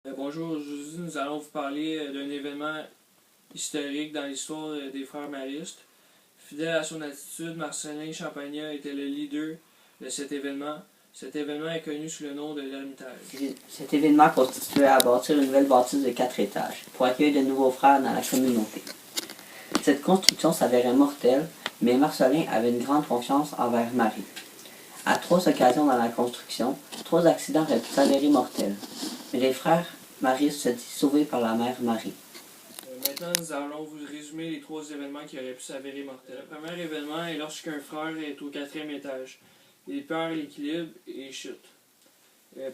Bonjour, aujourd'hui nous allons vous parler d'un événement historique dans l'histoire des frères maristes. Fidèle à son attitude, Marcellin Champagnat était le leader de cet événement. Cet événement est connu sous le nom de l'Ermitage. Cet événement constituait à bâtir une nouvelle bâtisse de 4 étages pour accueillir de nouveaux frères dans la communauté. Cette construction s'avérait mortelle, mais Marcellin avait une grande confiance envers Marie. À 3 occasions dans la construction, 3 accidents auraient pu s'avérer mortels, mais les frères maristes se disent sauvés par la mère Marie. Maintenant, nous allons vous résumer les 3 événements qui auraient pu s'avérer mortels. Le premier événement est lorsqu'un frère est au 4e étage. Il perd l'équilibre et chute.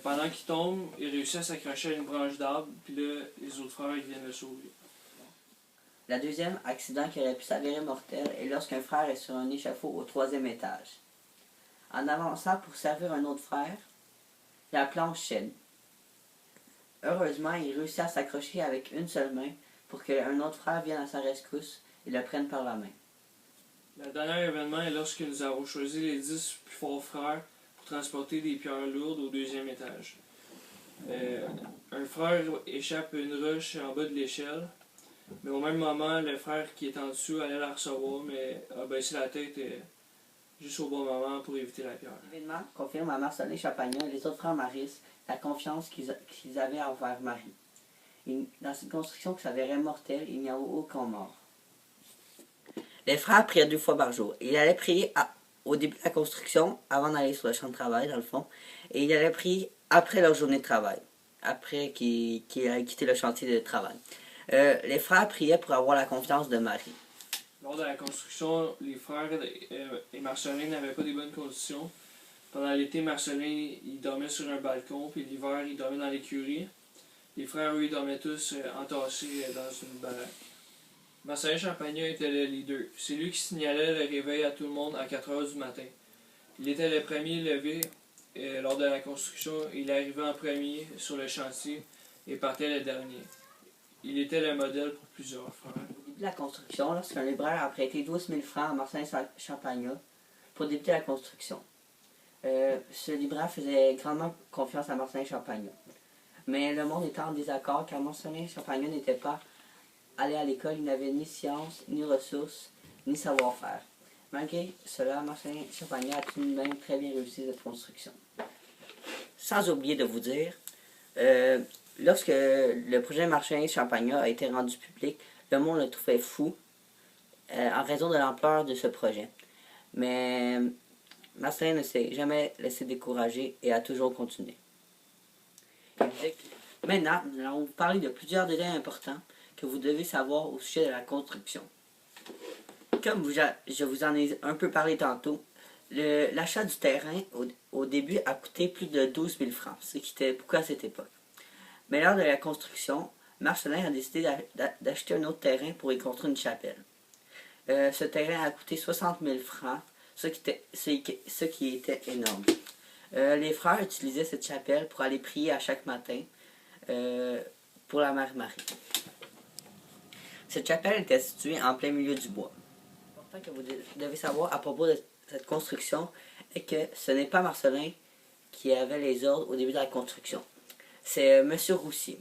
Pendant qu'il tombe, il réussit à s'accrocher à une branche d'arbre, puis là, les autres frères viennent le sauver. Le deuxième accident qui aurait pu s'avérer mortel est lorsqu'un frère est sur un échafaud au 3e étage. En avançant pour servir un autre frère, la planche cède. Heureusement, il réussit à s'accrocher avec une seule main pour qu'un autre frère vienne à sa rescousse et le prenne par la main. Le dernier événement est lorsque nous avons choisi les 10 plus forts frères pour transporter des pierres lourdes au 2e étage. Un frère échappe une roche en bas de l'échelle, mais au même moment, le frère qui est en dessous allait la recevoir, mais a baissé la tête juste au bon moment pour éviter la pierre. L'événement confirme à Marcellin Champagnat et les autres frères maristes la confiance qu'ils avaient envers Marie. Dans cette construction qui s'avérait mortelle, il n'y a aucun mort. Les frères priaient 2 fois par jour. Ils allaient prier au début de la construction, avant d'aller sur le champ de travail, dans le fond, et ils allaient prier après leur journée de travail, après qu'ils aient quitté le chantier de travail. Les frères priaient pour avoir la confiance de Marie. Lors de la construction, les frères et Marcellin n'avaient pas de bonnes conditions. Pendant l'été, Marcellin il dormait sur un balcon, puis l'hiver, il dormait dans l'écurie. Les frères, eux, ils dormaient tous entassés dans une baraque. Marcellin Champagnat était le leader. C'est lui qui signalait le réveil à tout le monde à 4 heures du matin. Il était le premier levé lors de la construction. Il arrivait en premier sur le chantier et partait le dernier. Il était le modèle pour plusieurs frères. Au début de la construction, lorsqu'un libraire a prêté 12 000 francs à Marcellin Champagnat pour débuter la construction. Ce libraire faisait grandement confiance à Marcellin Champagnat. Mais le monde était en désaccord car Marcellin Champagnat n'était pas allé à l'école, il n'avait ni science, ni ressources, ni savoir-faire. Malgré cela, Marcellin Champagnat a tout de même très bien réussi cette construction. Sans oublier de vous dire, lorsque le projet Marcellin Champagnat a été rendu public, le monde le trouvait fou en raison de l'ampleur de ce projet. Mais Marcellin ne s'est jamais laissé décourager et a toujours continué. Maintenant, nous allons vous parler de plusieurs détails importants que vous devez savoir au sujet de la construction. Comme je vous en ai un peu parlé tantôt, l'achat du terrain au début a coûté plus de 12 000 francs, ce qui était beaucoup à cette époque. Mais lors de la construction, Marcellin a décidé d'acheter un autre terrain pour y construire une chapelle. Ce terrain a coûté 60 000 francs, ce qui était énorme. Les frères utilisaient cette chapelle pour aller prier à chaque matin pour la mère Marie. Cette chapelle était située en plein milieu du bois. L'important que vous devez savoir à propos de cette construction est que ce n'est pas Marcellin qui avait les ordres au début de la construction. C'est M. Roussier.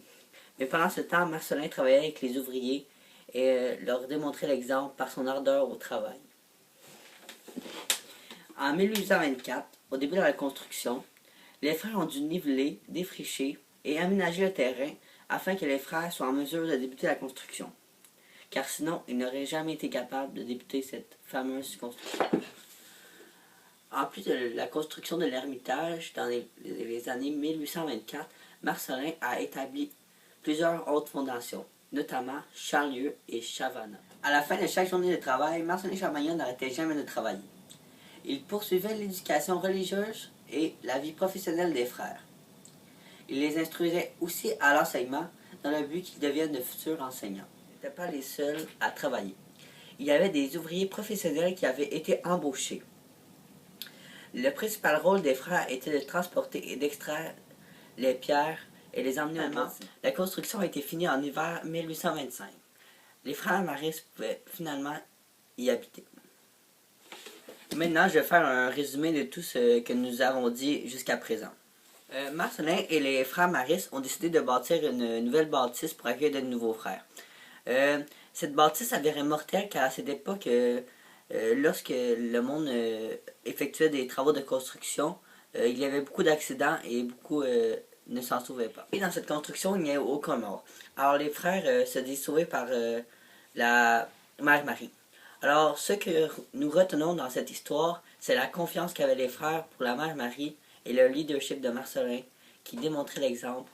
Mais pendant ce temps, Marcellin travaillait avec les ouvriers et leur démontrait l'exemple par son ardeur au travail. En 1824, au début de la construction, les frères ont dû niveler, défricher et aménager le terrain afin que les frères soient en mesure de débuter la construction. Car sinon, ils n'auraient jamais été capables de débuter cette fameuse construction. En plus de la construction de l'Ermitage, dans les années 1824, Marcellin a établi plusieurs autres fondations, notamment Charlieu et Chavannes. À la fin de chaque journée de travail, Marcellin Champagnat n'arrêtait jamais de travailler. Il poursuivait l'éducation religieuse et la vie professionnelle des frères. Il les instruisait aussi à l'enseignement dans le but qu'ils deviennent de futurs enseignants. Ils n'étaient pas les seuls à travailler. Il y avait des ouvriers professionnels qui avaient été embauchés. Le principal rôle des frères était de transporter et d'extraire les pierres et les emmener au marché. La construction a été finie en hiver 1825. Les frères maristes pouvaient finalement y habiter. Maintenant, je vais faire un résumé de tout ce que nous avons dit jusqu'à présent. Marcelin et les frères Maris ont décidé de bâtir une nouvelle bâtisse pour accueillir de nouveaux frères. Cette bâtisse s'avérait mortelle car à cette époque, lorsque le monde effectuait des travaux de construction, il y avait beaucoup d'accidents et beaucoup ne s'en sauvaient pas. Et dans cette construction, il n'y a aucun mort. Alors les frères se disent sauvés par la Mère Marie. Alors ce que nous retenons dans cette histoire, c'est la confiance qu'avaient les frères pour la Mère Marie et le leadership de Marcelin qui démontrait l'exemple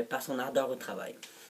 par son ardeur au travail.